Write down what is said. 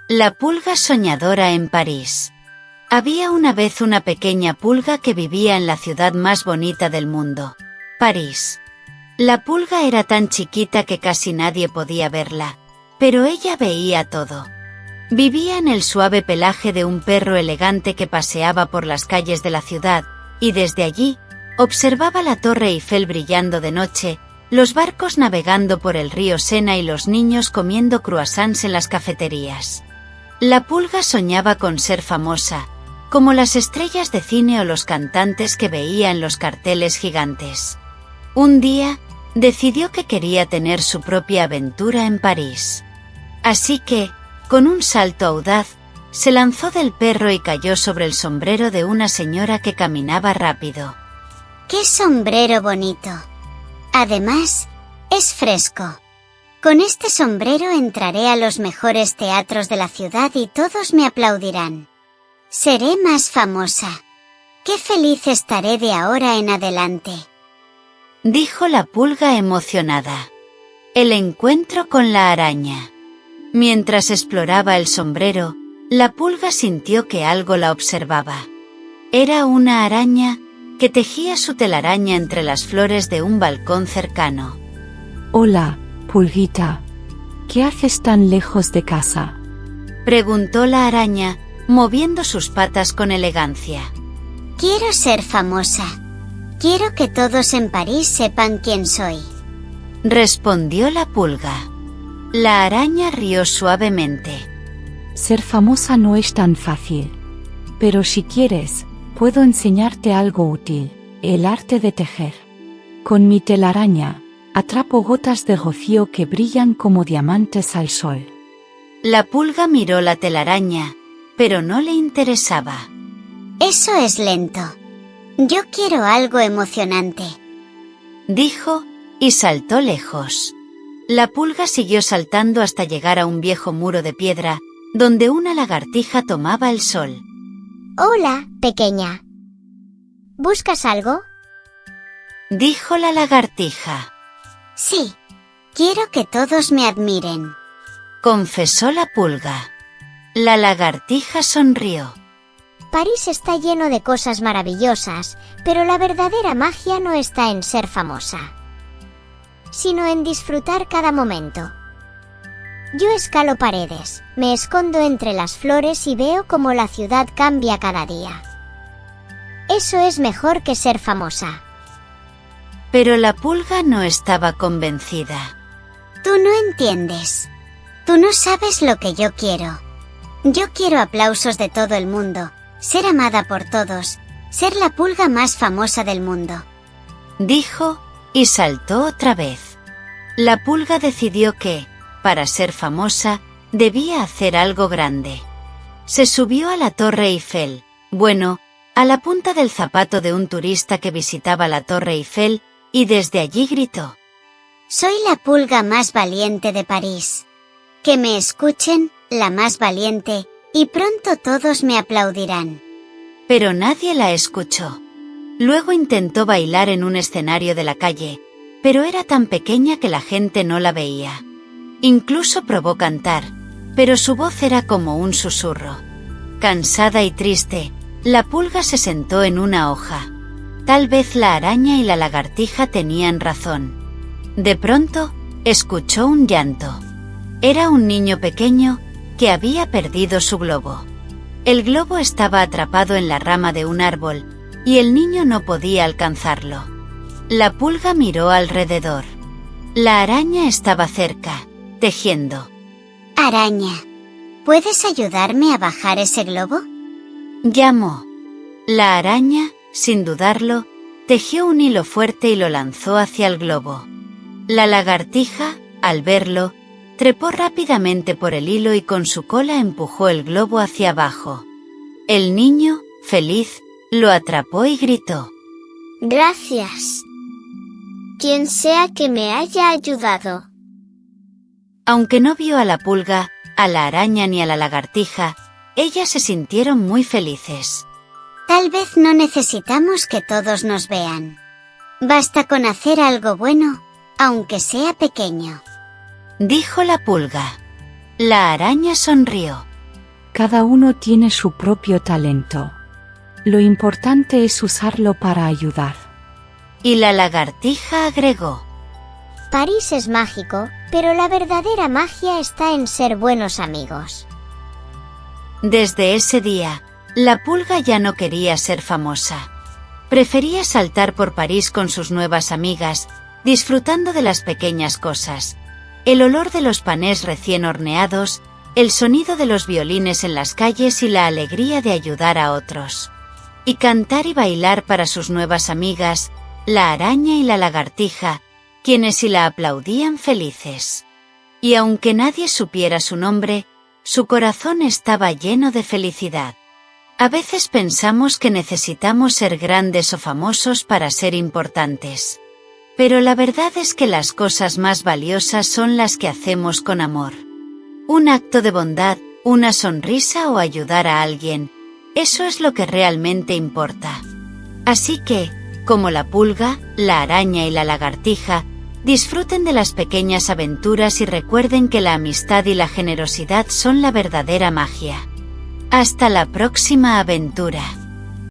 La pulga soñadora en París. Había una vez una pequeña pulga que vivía en la ciudad más bonita del mundo, París. La pulga era tan chiquita que casi nadie podía verla, pero ella veía todo. Vivía en el suave pelaje de un perro elegante que paseaba por las calles de la ciudad, y desde allí, observaba la Torre Eiffel brillando de noche, los barcos navegando por el río Sena y los niños comiendo croissants en las cafeterías. La pulga soñaba con ser famosa, como las estrellas de cine o los cantantes que veía en los carteles gigantes. Un día, decidió que quería tener su propia aventura en París. Así que, con un salto audaz, se lanzó del perro y cayó sobre el sombrero de una señora que caminaba rápido. ¡Qué sombrero bonito! Además, es fresco. Con este sombrero entraré a los mejores teatros de la ciudad y todos me aplaudirán. Seré más famosa. ¡Qué feliz estaré de ahora en adelante!, dijo la pulga emocionada. El encuentro con la araña. Mientras exploraba el sombrero, la pulga sintió que algo la observaba. Era una araña que tejía su telaraña entre las flores de un balcón cercano. Hola, pulguita. ¿Qué haces tan lejos de casa? Preguntó la araña, moviendo sus patas con elegancia. Quiero ser famosa. Quiero que todos en París sepan quién soy, respondió la pulga. La araña rió suavemente. Ser famosa no es tan fácil. Pero si quieres, puedo enseñarte algo útil, el arte de tejer. Con mi telaraña, atrapo gotas de rocío que brillan como diamantes al sol. La pulga miró la telaraña, pero no le interesaba. Eso es lento. Yo quiero algo emocionante, dijo, y saltó lejos. La pulga siguió saltando hasta llegar a un viejo muro de piedra, donde una lagartija tomaba el sol. Hola, pequeña. ¿Buscas algo? Dijo la lagartija. Sí, quiero que todos me admiren, confesó la pulga. La lagartija sonrió. París está lleno de cosas maravillosas, pero la verdadera magia no está en ser famosa, sino en disfrutar cada momento. Yo escalo paredes, me escondo entre las flores y veo cómo la ciudad cambia cada día. Eso es mejor que ser famosa. Pero la pulga no estaba convencida. Tú no entiendes. Tú no sabes lo que yo quiero. Yo quiero aplausos de todo el mundo, ser amada por todos, ser la pulga más famosa del mundo, dijo, y saltó otra vez. La pulga decidió que, para ser famosa, debía hacer algo grande. Se subió a la Torre Eiffel, a la punta del zapato de un turista que visitaba la Torre Eiffel, y desde allí gritó: soy la pulga más valiente de París. Que me escuchen, la más valiente, y pronto todos me aplaudirán. Pero nadie la escuchó. Luego intentó bailar en un escenario de la calle, pero era tan pequeña que la gente no la veía. Incluso probó cantar, pero su voz era como un susurro. Cansada y triste, la pulga se sentó en una hoja. Tal vez la araña y la lagartija tenían razón. De pronto, escuchó un llanto. Era un niño pequeño que había perdido su globo. El globo estaba atrapado en la rama de un árbol, y el niño no podía alcanzarlo. La pulga miró alrededor. La araña estaba cerca, tejiendo. Araña, ¿puedes ayudarme a bajar ese globo?, llamó. La araña, sin dudarlo, tejió un hilo fuerte y lo lanzó hacia el globo. La lagartija, al verlo, trepó rápidamente por el hilo y con su cola empujó el globo hacia abajo. El niño, feliz, lo atrapó y gritó: gracias, quien sea que me haya ayudado. Aunque no vio a la pulga, a la araña ni a la lagartija, ellas se sintieron muy felices. Tal vez no necesitamos que todos nos vean. Basta con hacer algo bueno, aunque sea pequeño, dijo la pulga. La araña sonrió. Cada uno tiene su propio talento. Lo importante es usarlo para ayudar. Y la lagartija agregó: París es mágico, pero la verdadera magia está en ser buenos amigos. Desde ese día, la pulga ya no quería ser famosa. Prefería saltar por París con sus nuevas amigas, disfrutando de las pequeñas cosas: el olor de los panés recién horneados, el sonido de los violines en las calles y la alegría de ayudar a otros. Y cantar y bailar para sus nuevas amigas, la araña y la lagartija, quienes sí la aplaudían felices. Y aunque nadie supiera su nombre, su corazón estaba lleno de felicidad. A veces pensamos que necesitamos ser grandes o famosos para ser importantes. Pero la verdad es que las cosas más valiosas son las que hacemos con amor. Un acto de bondad, una sonrisa o ayudar a alguien, eso es lo que realmente importa. Así que, como la pulga, la araña y la lagartija, disfruten de las pequeñas aventuras y recuerden que la amistad y la generosidad son la verdadera magia. Hasta la próxima aventura.